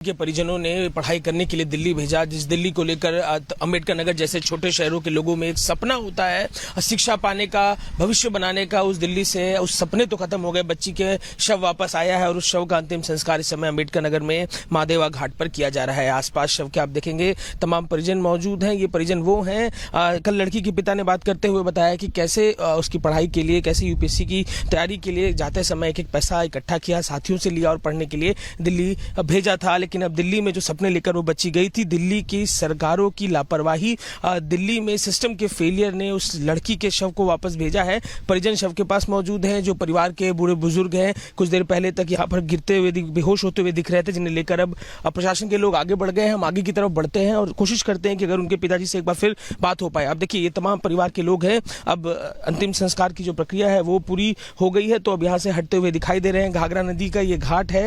के परिजनों ने पढ़ाई करने के लिए दिल्ली भेजा, जिस दिल्ली को लेकर अंबेडकर नगर जैसे छोटे शहरों के लोगों में एक सपना होता है शिक्षा पाने का, भविष्य बनाने का। उस दिल्ली से उस सपने तो खत्म हो गए। बच्ची के शव वापस आया है और उस शव का अंतिम संस्कार इस समय अंबेडकर नगर में महादेवा घाट पर किया जा रहा है। आसपास शव के आप देखेंगे तमाम परिजन मौजूद हैं। ये परिजन वो हैं, कल लड़की के पिता ने बात करते हुए बताया कि कैसे उसकी पढ़ाई के लिए, कैसे यूपीएससी की तैयारी के लिए जाते समय एक एक पैसा इकट्ठा किया, साथियों से लिया और पढ़ने के लिए दिल्ली भेजा था। लेकिन अब दिल्ली में जो सपने लेकर वो बच्ची गई थी, दिल्ली की सरकारों की लापरवाही, दिल्ली में सिस्टम के फेलियर ने उस लड़की के शव को वापस भेजा है। परिजन शव के पास मौजूद हैं, जो परिवार के बूढ़े बुजुर्ग हैं, कुछ देर पहले तक यहाँ पर गिरते हुए, बेहोश होते हुए दिख रहे थे, जिन्हें लेकर अब प्रशासन के लोग आगे बढ़ गए हैं। हम आगे की तरफ बढ़ते हैं और कोशिश करते हैं कि अगर उनके पिताजी से एक बार फिर बात हो पाए। अब देखिए, ये तमाम परिवार के लोग हैं। अब अंतिम संस्कार की जो प्रक्रिया है वो पूरी हो गई है, तो अब यहाँ से हटते हुए दिखाई दे रहे हैं। घाघरा नदी का ये घाट है,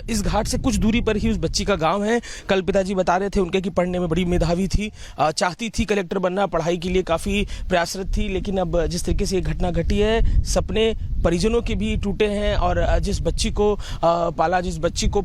इस घाट से कुछ दूरी पर ही उस बच्ची का गांव है। कल पिताजी बता रहे थे उनके कि पढ़ने में बड़ी मेधावी थी, चाहती थी कलेक्टर बनना, पढ़ाई के लिए काफी प्रयासरत थी। लेकिन अब जिस तरीके से ये घटना घटी है, सपने परिजनों के भी टूटे हैं और जिस बच्ची को पाला, जिस बच्ची को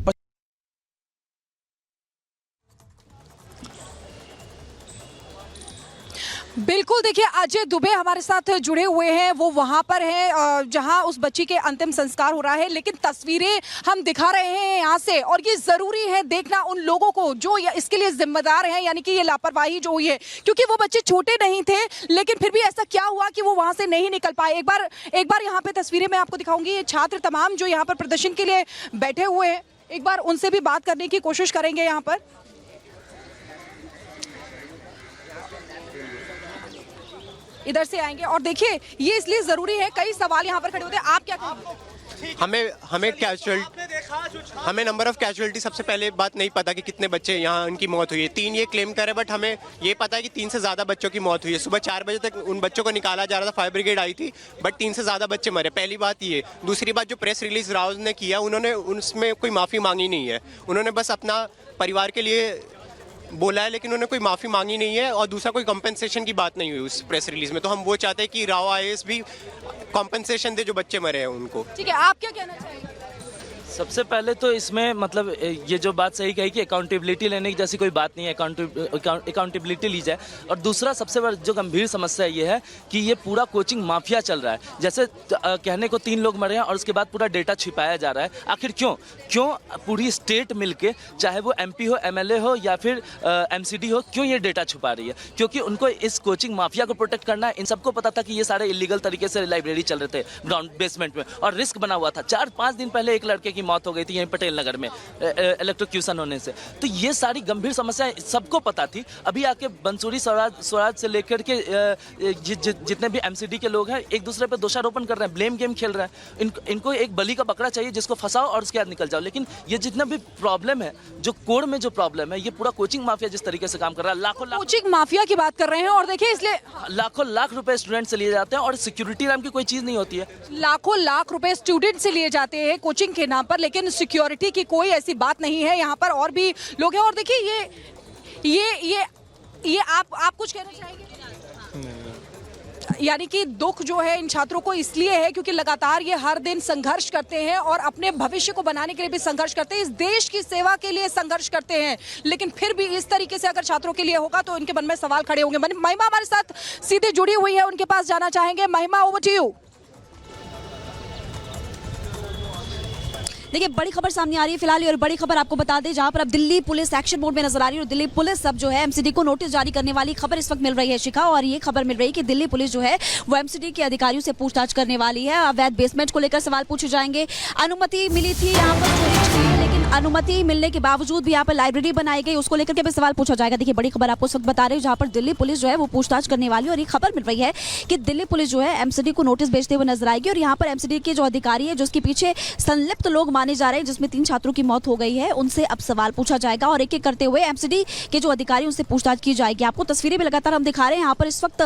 बिल्कुल, देखिए अजय दुबे हमारे साथ जुड़े हुए हैं। वो वहां पर हैं जहां उस बच्ची के अंतिम संस्कार हो रहा है, लेकिन तस्वीरें हम दिखा रहे हैं यहां से। और ये जरूरी है देखना उन लोगों को जो इसके लिए जिम्मेदार हैं, यानी कि ये लापरवाही जो हुई है, क्योंकि वो बच्चे छोटे नहीं थे, लेकिन फिर भी ऐसा क्या हुआ कि वो वहां से नहीं निकल पाए। एक बार यहाँ पे तस्वीरें मैं आपको दिखाऊंगी। ये छात्र तमाम जो यहाँ पर प्रदर्शन के लिए बैठे हुए हैं, एक बार उनसे भी बात करने की कोशिश करेंगे। यहाँ पर इधर से आएंगे और देखिए, ये इसलिए जरूरी है, कई सवाल यहाँ पर खड़े होते हैं। आप क्या कहेंगे? हमें नंबर ऑफ कैजुअलिटी, सबसे पहले बात नहीं पता कि कितने बच्चे यहाँ उनकी मौत हुई है। 3 ये क्लेम करे, बट हमें ये पता है कि 3 से ज़्यादा बच्चों की मौत हुई है। सुबह 4 बजे तक उन बच्चों को निकाला जा रहा था, फायर ब्रिगेड आई थी, बट 3 से ज़्यादा बच्चे मरे। पहली बात ये। दूसरी बात, जो प्रेस रिलीज राव ने किया, उन्होंने उसमें कोई माफ़ी मांगी नहीं है। उन्होंने बस अपना परिवार के लिए बोला है, लेकिन उन्होंने कोई माफ़ी मांगी नहीं है। और दूसरा, कोई कंपनसेशन की बात नहीं हुई उस प्रेस रिलीज में। तो हम वो चाहते हैं कि राव आईएएस भी कंपनसेशन दे जो बच्चे मरे हैं उनको। ठीक है, आप क्या कहना चाहेंगे? सबसे पहले तो इसमें मतलब ये जो बात सही कही कि अकाउंटेबिलिटी लेने की जैसी कोई बात नहीं है, अकाउंटेबिलिटी ली जाए। और दूसरा सबसे बड़ा जो गंभीर समस्या ये है कि ये पूरा कोचिंग माफिया चल रहा है। जैसे कहने को 3 लोग मरे हैं और उसके बाद पूरा डेटा छिपाया जा रहा है। आखिर क्यों पूरी स्टेट मिलके, चाहे वो एमपी हो, एमएलए हो या फिर एमसीडी हो, क्यों ये डेटा छुपा रही है? क्योंकि उनको इस कोचिंग माफिया को प्रोटेक्ट करना है। इन सबको पता था कि ये सारे इलीगल तरीके से लाइब्रेरी चल रहे थे ग्राउंड बेसमेंट में, और रिस्क बना हुआ था। 4-5 दिन पहले एक लड़के की मौत हो गई थी यहीं पटेल नगर में इलेक्ट्रोक्यूशन होने से। तो ये सारी गंभीर समस्याएं सबको पता थी। अभी आके बंसूरी स्वराज से लेकर के जितने भी एमसीडी के लोग हैं, एक दूसरे पे दोषारोपण कर रहे हैं, ब्लेम गेम खेल रहे हैं। इनको एक बलि का बकरा चाहिए जिसको फंसाओ और उसके बाद निकल जाओ। लेकिन ये जितना भी प्रॉब्लम है, जो कोर में जो प्रॉब्लम है, ये पूरा कोचिंग माफिया जिस तरीके से काम कर रहा है, लाखों कोचिंग माफिया की बात कर रहे हैं। और देखिए, इसलिए लाखों लाख रुपए स्टूडेंट से लिए जाते हैं और सिक्योरिटी नाम की कोई चीज नहीं होती है। लाखों लाख रुपए स्टूडेंट से लिए जाते हैं कोचिंग के नाम पर, लेकिन सिक्योरिटी की कोई ऐसी बात नहीं है। यहाँ पर और भी लोग हैं। और देखिए, ये आप कुछ कहना चाहेंगे? यानी कि दुख जो है इन छात्रों को इसलिए है क्योंकि लगातार ये हर दिन संघर्ष करते हैं और अपने भविष्य को बनाने के लिए भी संघर्ष करते हैं, इस देश की सेवा के लिए संघर्ष करते हैं। लेकिन फिर भी इस तरीके से अगर छात्रों के लिए होगा तो इनके मन में सवाल खड़े होंगे। महिमा हमारे साथ सीधे जुड़ी हुई है, उनके पास जाना चाहेंगे। महिमा, ओवर टू यू। देखिए, बड़ी खबर सामने आ रही है फिलहाल, और बड़ी खबर आपको बता दें, जहां पर अब दिल्ली पुलिस एक्शन मोड में नजर आ रही है। और दिल्ली पुलिस अब जो है एमसीडी को नोटिस जारी करने वाली खबर इस वक्त मिल रही है शिखा। और ये खबर मिल रही है कि दिल्ली पुलिस जो है वो एमसीडी के अधिकारियों से पूछताछ करने वाली है। अवैध बेसमेंट को लेकर सवाल पूछे जाएंगे। अनुमति मिली थी यहाँ पर चोरी, लेकिन अनुमति मिलने के बावजूद भी यहाँ पर लाइब्रेरी बनाई गई, उसको लेकर के भी सवाल पूछा जाएगा। देखिए, बड़ी खबर आपको इस वक्त बता रहे हैं, जहाँ पर दिल्ली पुलिस जो है वो पूछताछ करने वाली है। और ये खबर मिल रही है कि दिल्ली पुलिस जो है एमसीडी को नोटिस भेजते हुए नजर आएगी। और यहाँ पर एमसीडी के जो अधिकारी है, जो उसके पीछे संलिप्त लोग माने जा रहे हैं, जिसमें 3 छात्रों की मौत हो गई है, उनसे अब सवाल पूछा जाएगा। और एक एक करते हुए एमसीडी के जो अधिकारी उनसे पूछताछ की जाएगी। आपको तस्वीरें भी लगातार हम दिखा रहे हैं। यहाँ पर इस वक्त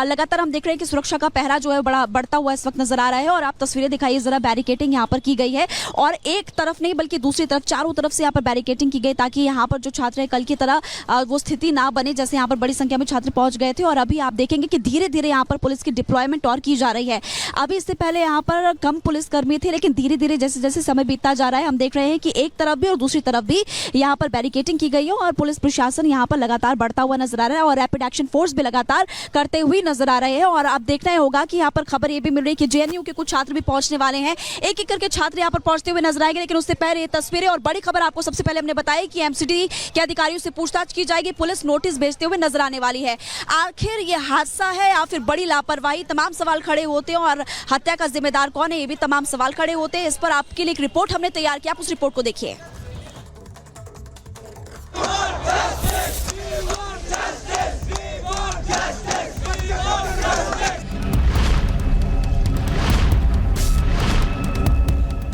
लगातार हम देख रहे हैं कि सुरक्षा का पहरा जो है बड़ा बढ़ता हुआ इस वक्त नजर आ रहा है। और आप तस्वीरें दिखाइए जरा, बैरिकेडिंग यहाँ पर की गई है और एक तरफ नहीं बल्कि दूसरी तरफ चारों तरफ से यहाँ पर बैरिकेडिंग की गई ताकि यहाँ पर जो छात्र है कल की तरह वो स्थिति ना बने जैसे यहाँ पर बड़ी संख्या में छात्र पहुंच गए थे। और अभी आप देखेंगे कि धीरे धीरे यहाँ पर पुलिस की डिप्लॉयमेंट और की जा रही है। अभी इससे पहले यहाँ पर कम पुलिसकर्मी थे, लेकिन धीरे धीरे जैसे जैसे समय बीतता जा रहा है हम देख रहे हैं कि एक तरफ भी और दूसरी तरफ भी यहाँ पर बैरिकेडिंग की गई है और पुलिस प्रशासन यहाँ पर लगातार बढ़ता हुआ नजर आ रहा है और रैपिड एक्शन फोर्स भी लगातार करते हुए नजर आ रहे हैं। और अब देखना होगा कि यहाँ पर खबर ये भी मिल रही है कि जेएनयू के कुछ छात्र भी पहुंचने वाले हैं। एक एक करके छात्र यहाँ पर पहुंचते हुए नजर आएंगे, लेकिन उससे पहले तस्वीरें और बड़ी खबर आपको सबसे पहले हमने बताई कि एमसीडी के अधिकारियों से पूछताछ की जाएगी, पुलिस नोटिस भेजते हुए नजर आने वाली है। आखिर ये हादसा है या फिर बड़ी लापरवाही, तमाम सवाल खड़े होते हैं और हत्या का जिम्मेदार कौन है ये भी तमाम सवाल खड़े होते हैं। इस पर आपके लिए एक रिपोर्ट हमने तैयार किया, आप उस रिपोर्ट को देखिए।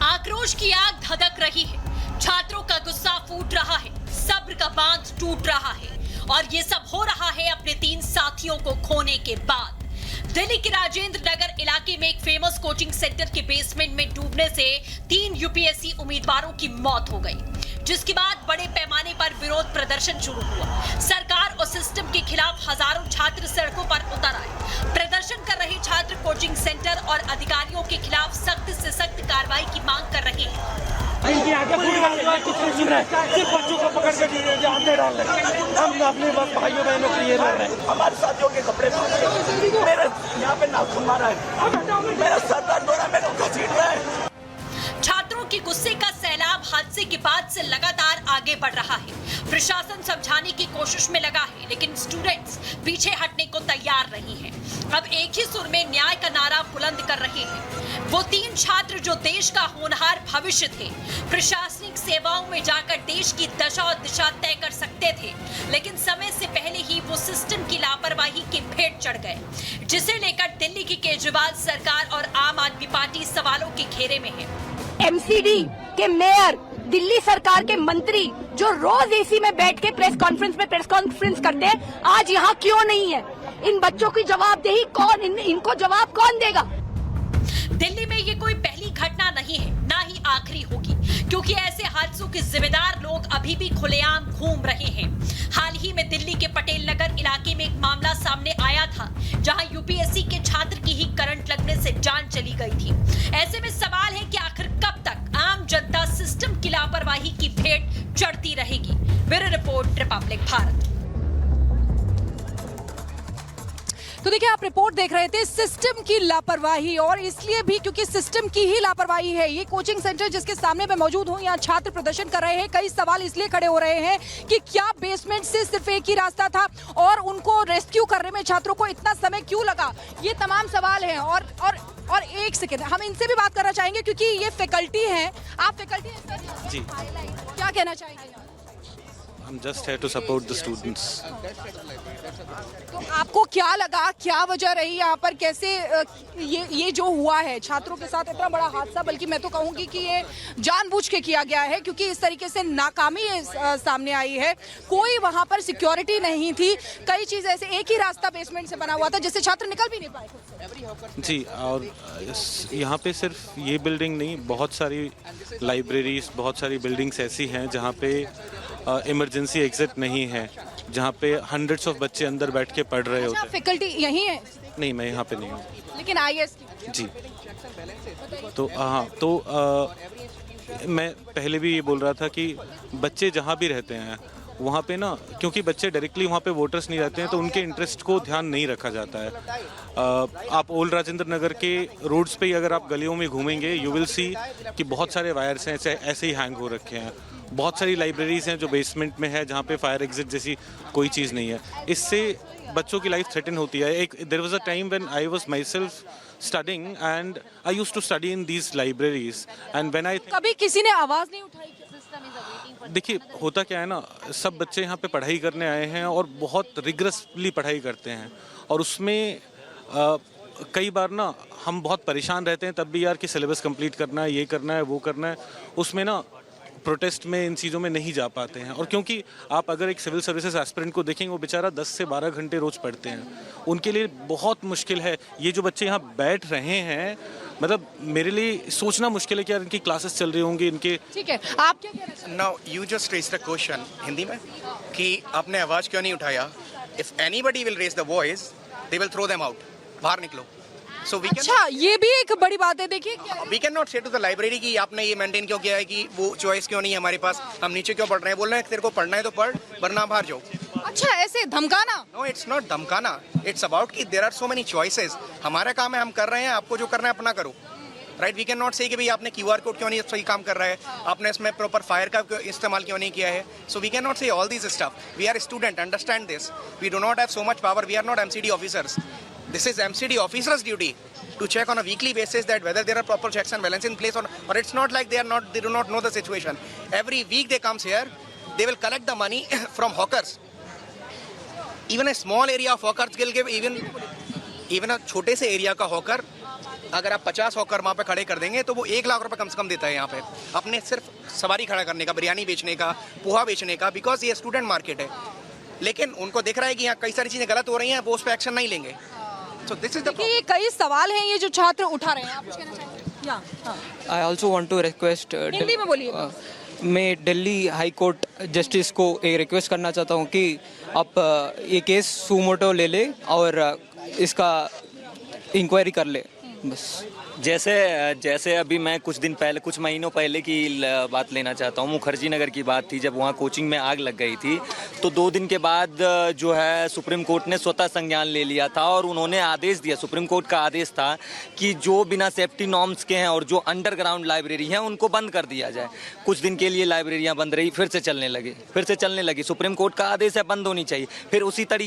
आक्रोश की आग धधक रही है, छात्रों का गुस्सा फूट रहा है, सब्र का बांध टूट रहा है और ये सब हो रहा है अपने 3 साथियों को खोने के बाद। दिल्ली के राजेंद्र नगर इलाके में एक फेमस कोचिंग सेंटर के बेसमेंट में डूबने से 3 यूपीएससी उम्मीदवारों की मौत हो गई, जिसके बाद बड़े पैमाने पर विरोध प्रदर्शन शुरू हुआ। सरकार और सिस्टम के खिलाफ हजारों छात्र सड़कों पर उतर आए। प्रदर्शन कर रहे छात्र कोचिंग सेंटर और अधिकारियों के खिलाफ सख्त से सख्त कार्रवाई की मांग कर रहे हैं। इनकी आगे पूरी कुछ नहीं सुन रहे, सिर्फ बच्चों को पकड़ के जान दे डाल रहे हैं। हम अपने भाइयों बहनों के लिए लड़ रहे हैं। हमारे साथियों के कपड़े मेरे यहाँ पे नाखून मारा है, मेरा सर दर्द हो रहा है, मेरे को घसीट रहा है। छात्रों के गुस्से का सैलाब हादसे के बाद से लगातार आगे बढ़ रहा है। प्रशासन समझाने की कोशिश में लगा है, लेकिन स्टूडेंट्स पीछे हटने को तैयार नहीं हैं। अब एक ही सुर में न्याय का नारा बुलंद कर रहे हैं वो 3 छात्र जो देश का होनहार भविष्य थे, प्रशासनिक सेवाओं में जाकर देश की दशा और दिशा तय कर सकते थे, लेकिन समय से पहले ही वो सिस्टम की लापरवाही के भेंट चढ़ गए, जिसे लेकर दिल्ली की केजरीवाल सरकार और आम आदमी पार्टी सवालों के घेरे में है। एमसीडी के मेयर, दिल्ली सरकार के मंत्री जो रोज एसी में बैठ के प्रेस कॉन्फ्रेंस करते हैं, आज यहाँ क्यों नहीं है? इन बच्चों की जवाबदेही कौन, इनको जवाब कौन देगा? दिल्ली में ये कोई पहली घटना नहीं है, ना ही आखिरी होगी, क्योंकि ऐसे हादसों के जिम्मेदार लोग अभी भी खुलेआम घूम रहे हैं। हाल ही में दिल्ली के पटेल नगर इलाके में एक मामला सामने आया था, जहां यूपीएससी के छात्र की ही करंट लगने से जान चली गई थी। ऐसे में सवाल है कि आखिर कब तक आम जनता सिस्टम की लापरवाही की भेंट चढ़ती रहेगी। Bureau report, Republic Bharat. तो देखिए, आप रिपोर्ट देख रहे थे सिस्टम की लापरवाही, और इसलिए भी क्योंकि सिस्टम की ही लापरवाही है। ये कोचिंग सेंटर जिसके सामने मैं मौजूद हूँ, यहाँ छात्र प्रदर्शन कर रहे हैं। कई सवाल इसलिए खड़े हो रहे हैं कि क्या बेसमेंट से सिर्फ एक ही रास्ता था और उनको रेस्क्यू करने में छात्रों को इतना समय क्यों लगा? ये तमाम सवाल हैं। और एक सेकेंड, हम इनसे भी बात करना चाहेंगे क्योंकि ये फैकल्टी हैं। आप फैकल्टी हैं जी, क्या कहना चाहेंगे? I'm just here to support the students. तो आपको क्या लगा, क्या वजह रही यहाँ पर, कैसे ये जो हुआ है छात्रों के साथ इतना बड़ा हादसा, बल्कि मैं तो कहूँगी कि ये जानबूझ के किया गया है, क्योंकि इस तरीके से नाकामी सामने आई है। कोई वहाँ पर सिक्योरिटी नहीं थी, कई चीज़ ऐसे, एक ही रास्ता बेसमेंट से बना हुआ था जिससे छात्र निकल भी नहीं पाए। जी, और यहाँ पे सिर्फ ये बिल्डिंग नहीं, बहुत सारी लाइब्रेरीज, बहुत सारी बिल्डिंग्स ऐसी हैं जहाँ पे इमरजेंसी एग्जिट नहीं है, जहाँ पे हंड्रेड्स ऑफ बच्चे अंदर बैठ के पढ़ रहे होते हैं। फैकल्टी यही है? नहीं, मैं यहाँ पे नहीं हूँ। लेकिन आईएएस की? जी, तो हाँ, तो मैं पहले भी ये बोल रहा था कि बच्चे जहाँ भी रहते हैं वहाँ पे ना, क्योंकि बच्चे डायरेक्टली वहाँ पे वोटर्स नहीं रहते हैं, तो उनके इंटरेस्ट को ध्यान नहीं रखा जाता है। आप ओल्ड राजेंद्र नगर के रोड्स पे ही अगर आप गलियों में घूमेंगे, यू विल सी कि बहुत सारे वायर्स हैं ऐसे ही हैंग हो रखे हैं। बहुत सारी लाइब्रेरीज हैं जो बेसमेंट में है, जहाँ पे फायर एग्जिट जैसी कोई चीज़ नहीं है। इससे बच्चों की लाइफ थ्रेटन होती है। There was a time when I was myself studying and I used to study in these libraries and when I कभी किसी ने आवाज नहीं उठाई? देखिए, होता क्या है ना, सब बच्चे यहाँ पे पढ़ाई करने आए हैं और बहुत रिगरसली पढ़ाई करते हैं, और उसमें कई बार ना हम बहुत परेशान रहते हैं तब भी यार कि सिलेबस कंप्लीट करना है, ये करना है, वो करना है। उसमें ना प्रोटेस्ट में इन चीज़ों में नहीं जा पाते हैं। और क्योंकि आप अगर एक सिविल सर्विसेज एस्पिरेंट को देखेंगे, वो बेचारा 10 से 12 घंटे रोज़ पढ़ते हैं, उनके लिए बहुत मुश्किल है। ये जो बच्चे यहाँ बैठ रहे हैं, मतलब मेरे लिए सोचना मुश्किल है कि यार इनकी क्लासेस चल रही होंगी, इनके। ठीक है, आप क्या कह रहे हैं? Now you just raise the question Hindi में कि आपने आवाज़ क्यों नहीं उठाया। If anybody will raise the voice they will throw them out, बाहर निकलो। So we अच्छा, ये भी एक बड़ी बात है। देखिए वी कैन नॉट से टू द लाइब्रेरी कि आपने ये मेंटेन क्यों किया है कि वो चॉइस क्यों नहीं है हमारे पास, हम नीचे क्यों पढ़ रहे हैं। बोल रहे हैं तेरे को पढ़ना है तो पढ़, वरना बाहर जाओ। अच्छा, ऐसे धमकाना? नो, इट्स नॉट धमकाना, इट्स अबाउट कि there are so many choices. हमारा काम है, हम कर रहे हैं, आपको जो करना है अपना करो, राइट। वी कैन नॉट से कि भाई आपने QR कोड क्यों नहीं सही काम कर रहा है, आपने इसमें प्रॉपर फायर का इस्तेमाल क्यों नहीं किया है। So we can not say all this stuff. We are student, understand this. We do not have so much power, we are not MCD officers. This is MCD officers' duty to check on a weekly basis that whether there are proper checks and balances in place, or it's not like they do not know the situation. Every week they comes here, they will collect the money from hawkers. Even a small area of hawkers will give even a छोटे से area का hawker, अगर आप 50 hawker वहाँ पे खड़े कर देंगे तो वो 1 लाख रुपए कम से कम देता है यहाँ पे, अपने सिर्फ सवारी खड़ा करने का, बिरयानी बेचने का, पोहा बेचने का, बिकॉज ये स्टूडेंट मार्केट है। लेकिन उनको दिख रहा है कि यहाँ कई सारी चीजें गलत हो रही हैं, वो उस पर एक्शन नहीं लेंगे। So this is the देखिए, ये कई सवाल हैं ये जो छात्र उठा रहे हैं। आप कुछ कहना चाहेंगे? या I also want to request, Hindi में बोलिए। मैं दिल्ली हाई कोर्ट जस्टिस को एक रिक्वेस्ट करना चाहता हूँ कि आप ये केस सुमोटो ले ले और इसका इंक्वायरी कर ले, बस। जैसे अभी मैं कुछ महीनों पहले की बात लेना चाहता हूँ। मुखर्जी नगर की बात थी, जब वहाँ कोचिंग में आग लग गई थी, तो 2 दिन के बाद जो है सुप्रीम कोर्ट ने स्वतः संज्ञान ले लिया था और उन्होंने आदेश दिया, सुप्रीम कोर्ट का आदेश था कि जो बिना सेफ्टी नॉर्म्स के हैं और जो अंडरग्राउंड लाइब्रेरी हैं उनको बंद कर दिया जाए। कुछ दिन के लिए लाइब्रेरियाँ बंद रही, फिर से चलने लगी। सुप्रीम कोर्ट का आदेश है बंद होनी चाहिए। फिर उसी तरीके